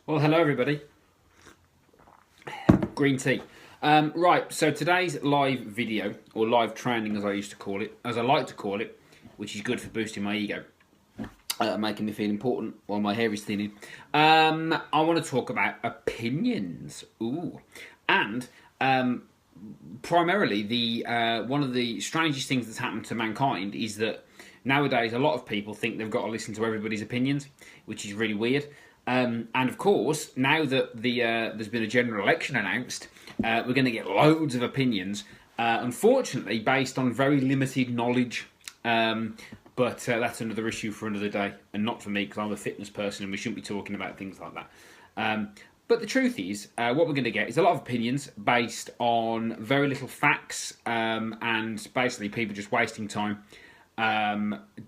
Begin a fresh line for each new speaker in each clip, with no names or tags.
Well, hello everybody. Green tea. Right, so today's live video, or live training as I used to call it, as I like to call it, which is good for boosting my ego, making me feel important while my hair is thinning. I want to talk about opinions. Ooh. And primarily, one of the strangest things that's happened to mankind is that nowadays a lot of people think they've got to listen to everybody's opinions, which is really weird. And of course, now that there's been a general election announced, we're going to get loads of opinions, unfortunately based on very limited knowledge. But that's another issue for another day, and not for me because I'm a fitness person and we shouldn't be talking about things like that. But the truth is, what we're going to get is a lot of opinions based on very little facts, and basically people just wasting time,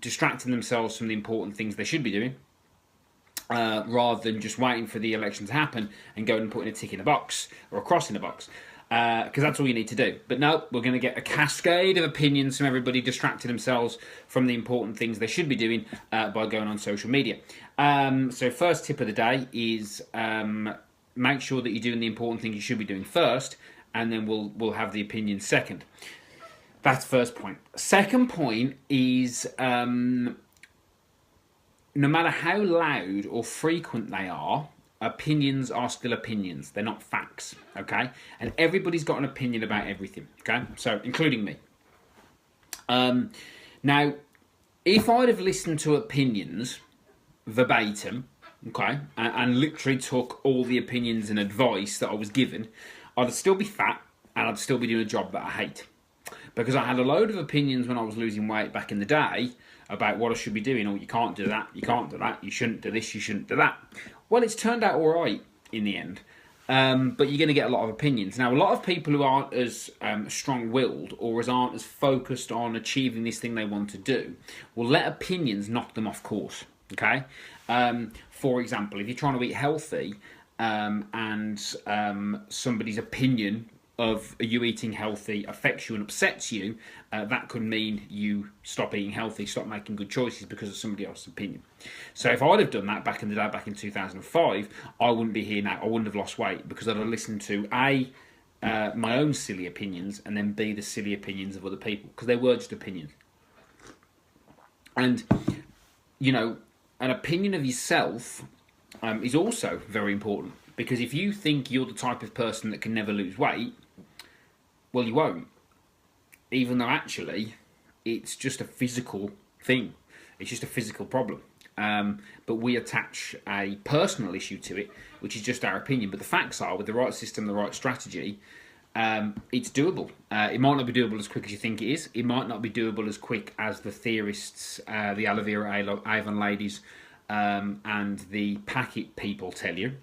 distracting themselves from the important things they should be doing. Rather than just waiting for the election to happen and going and putting a tick in a box or a cross in a box, because that's all you need to do. But no, we're going to get a cascade of opinions from everybody distracting themselves from the important things they should be doing by going on social media. So first tip of the day is make sure that you're doing the important thing you should be doing first, and then we'll have the opinion second. That's first point. Second point is no matter how loud or frequent they are, opinions are still opinions. They're not facts, okay? And everybody's got an opinion about everything, okay? So, including me. Now, if I'd have listened to opinions verbatim, okay, and literally took all the opinions and advice that I was given, I'd still be fat and I'd still be doing a job that I hate. Because I had a load of opinions when I was losing weight back in the day about what I should be doing. Oh, you can't do that, you can't do that, you shouldn't do this, you shouldn't do that. Well, it's turned out all right in the end. But you're going to get a lot of opinions. Now, a lot of people who aren't as strong-willed or aren't as focused on achieving this thing they want to do will let opinions knock them off course, okay? For example, if you're trying to eat healthy and somebody's opinion of you eating healthy affects you and upsets you, that could mean you stop eating healthy, stop making good choices because of somebody else's opinion. So if I'd have done that back in the day, back in 2005, I wouldn't be here now. I wouldn't have lost weight because I'd have listened to A, my own silly opinions, and then B, the silly opinions of other people, because they were just opinions. And, you know, an opinion of yourself is also very important, because if you think you're the type of person that can never lose weight, well, you won't. Even though actually, it's just a physical thing. It's just a physical problem. But we attach a personal issue to it, which is just our opinion. But the facts are, with the right system, the right strategy, it's doable. It might not be doable as quick as you think it is. It might not be doable as quick as the theorists, the aloe vera Avon ladies, and the packet people tell you.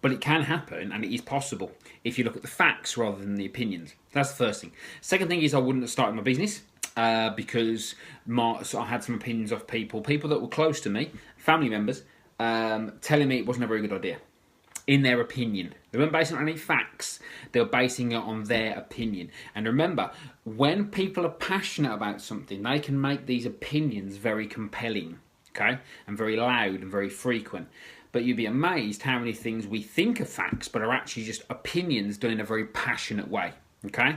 But it can happen, and it is possible if you look at the facts rather than the opinions. That's the first thing. Second thing is I wouldn't have started my business because I had some opinions of people that were close to me, family members, telling me it wasn't a very good idea, in their opinion. They weren't basing it on any facts. They were basing it on their opinion. And remember, when people are passionate about something, they can make these opinions very compelling, okay, and very loud and very frequent. But you'd be amazed how many things we think are facts but are actually just opinions done in a very passionate way, okay?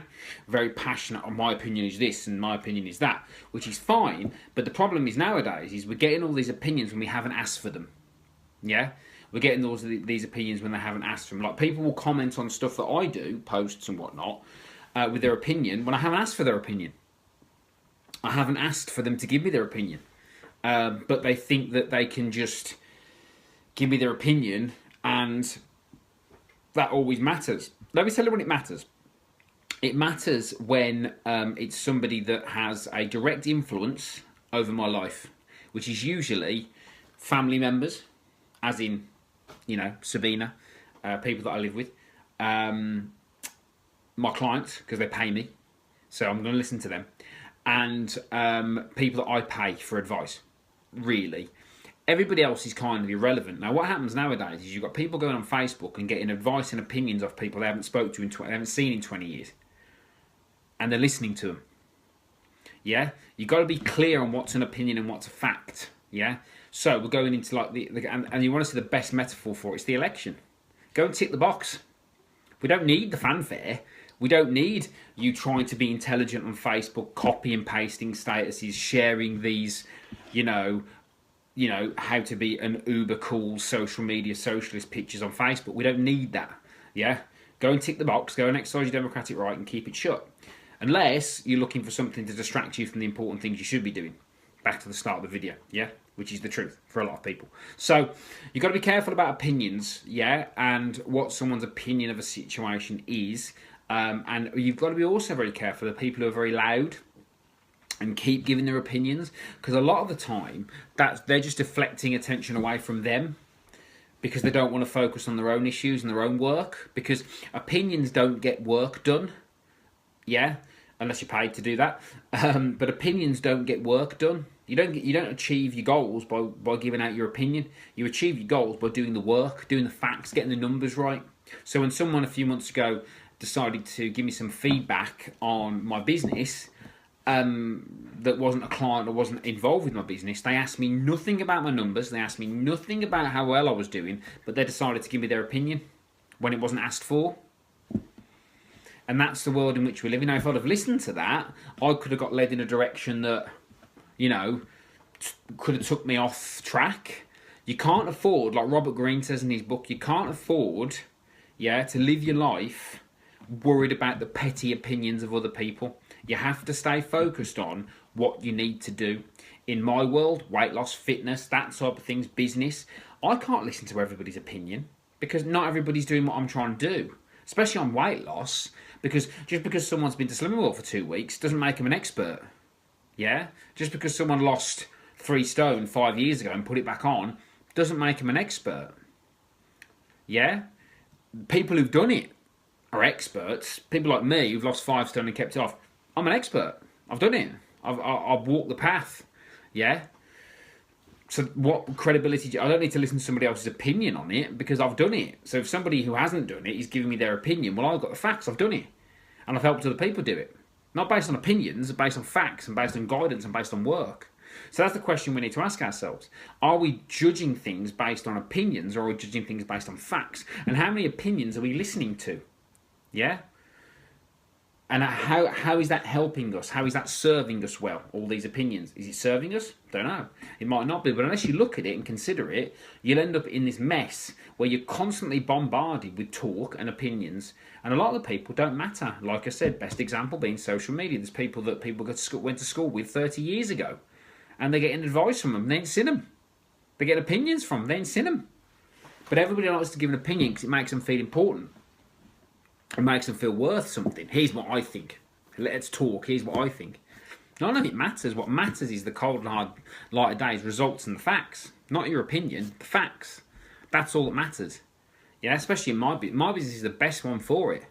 Very passionate, my opinion is this and my opinion is that, which is fine. But the problem is nowadays is we're getting all these opinions when we haven't asked for them, yeah? We're getting these opinions when they haven't asked for them. Like, people will comment on stuff that I do, posts and whatnot, with their opinion when I haven't asked for their opinion. I haven't asked for them to give me their opinion. But they think that they can just give me their opinion, and that always matters. Let me tell you when it matters. It matters when it's somebody that has a direct influence over my life, which is usually family members, as in, you know, Sabina, people that I live with, my clients, because they pay me, so I'm going to listen to them, and people that I pay for advice, really. Everybody else is kind of irrelevant. Now, what happens nowadays is you've got people going on Facebook and getting advice and opinions of people they haven't spoke to they haven't seen in 20 years, and they're listening to them. Yeah, you've got to be clear on what's an opinion and what's a fact. Yeah, So we're going into like and you want to see the best metaphor for it. It's the election. Go and tick the box. We don't need the fanfare. We don't need you trying to be intelligent on Facebook, copy and pasting statuses, sharing these, you know, how to be an uber cool social media socialist pictures on Facebook. We don't need that. Yeah? Go and tick the box, go and exercise your democratic right and keep it shut. Unless you're looking for something to distract you from the important things you should be doing. Back to the start of the video, yeah? Which is the truth for a lot of people. So, you've got to be careful about opinions, yeah? And what someone's opinion of a situation is. And you've got to be also very careful of people who are very loud and keep giving their opinions, because a lot of the time they're just deflecting attention away from them because they don't want to focus on their own issues and their own work, because opinions don't get work done, yeah, unless you're paid to do that. But opinions don't get work done. You don't achieve your goals by giving out your opinion. You achieve your goals by doing the work, doing the facts, getting the numbers right. So when someone a few months ago decided to give me some feedback on my business, that wasn't a client or wasn't involved with my business, they asked me nothing about my numbers, they asked me nothing about how well I was doing, but they decided to give me their opinion when it wasn't asked for. And that's the world in which we live in. Now, if I'd have listened to that, I could have got led in a direction that, could have took me off track. You can't afford, like Robert Greene says in his book, you can't afford, to live your life worried about the petty opinions of other people. You have to stay focused on what you need to do. In my world, weight loss, fitness, that type of things, business, I can't listen to everybody's opinion because not everybody's doing what I'm trying to do, especially on weight loss, because just because someone's been to Slimming World for 2 weeks doesn't make them an expert. Yeah? Just because someone lost 3 stone 5 years ago and put it back on doesn't make them an expert. Yeah? People who've done it are experts. People like me who've lost 5 stone and kept it off, I'm an expert. I've done it. I've walked the path. Yeah? So what credibility I don't need to listen to somebody else's opinion on it because I've done it. So if somebody who hasn't done it is giving me their opinion, well, I've got the facts. I've done it. And I've helped other people do it. Not based on opinions, but based on facts and based on guidance and based on work. So that's the question we need to ask ourselves. Are we judging things based on opinions or are we judging things based on facts? And how many opinions are we listening to? Yeah? And how is that helping us? How is that serving us well, all these opinions? Is it serving us? Don't know. It might not be, but unless you look at it and consider it, you'll end up in this mess where you're constantly bombarded with talk and opinions, and a lot of the people don't matter. Like I said, best example being social media. There's people that people went to school with 30 years ago, and they're getting advice from them, they ain't seen them. They get opinions from them, they ain't seen them. But everybody likes to give an opinion because it makes them feel important. It makes them feel worth something. Here's what I think. Let's talk. Here's what I think. None of it matters. What matters is the cold and hard light of days, results and the facts. Not your opinion, the facts. That's all that matters. Yeah, especially in my business. My business is the best one for it.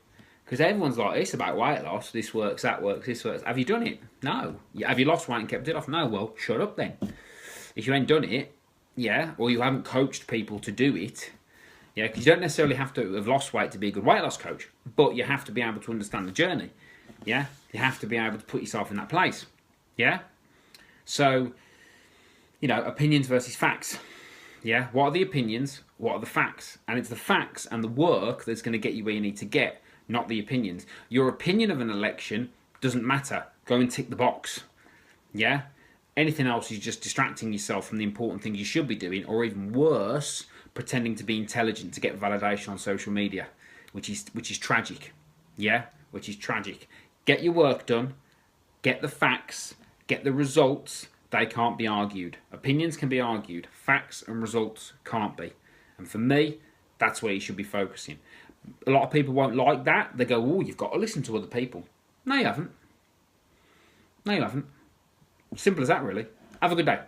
Because everyone's like, it's about weight loss. This works, that works, this works. Have you done it? No. Have you lost weight and kept it off? No. Well, shut up then. If you ain't done it, or you haven't coached people to do it, because you don't necessarily have to have lost weight to be a good weight loss coach, but you have to be able to understand the journey. Yeah, you have to be able to put yourself in that place. Yeah, so opinions versus facts. Yeah, what are the opinions? What are the facts? And it's the facts and the work that's going to get you where you need to get, not the opinions. Your opinion of an election doesn't matter. Go and tick the box. Yeah, anything else is just distracting yourself from the important things you should be doing, or even worse, pretending to be intelligent to get validation on social media, which is tragic. Yeah, which is tragic. Get your work done, get the facts, get the results. They can't be argued. Opinions can be argued. Facts and results can't be. And for me, that's where you should be focusing. A lot of people won't like that. They go, oh, you've got to listen to other people. No, you haven't. No, you haven't. Simple as that, really. Have a good day.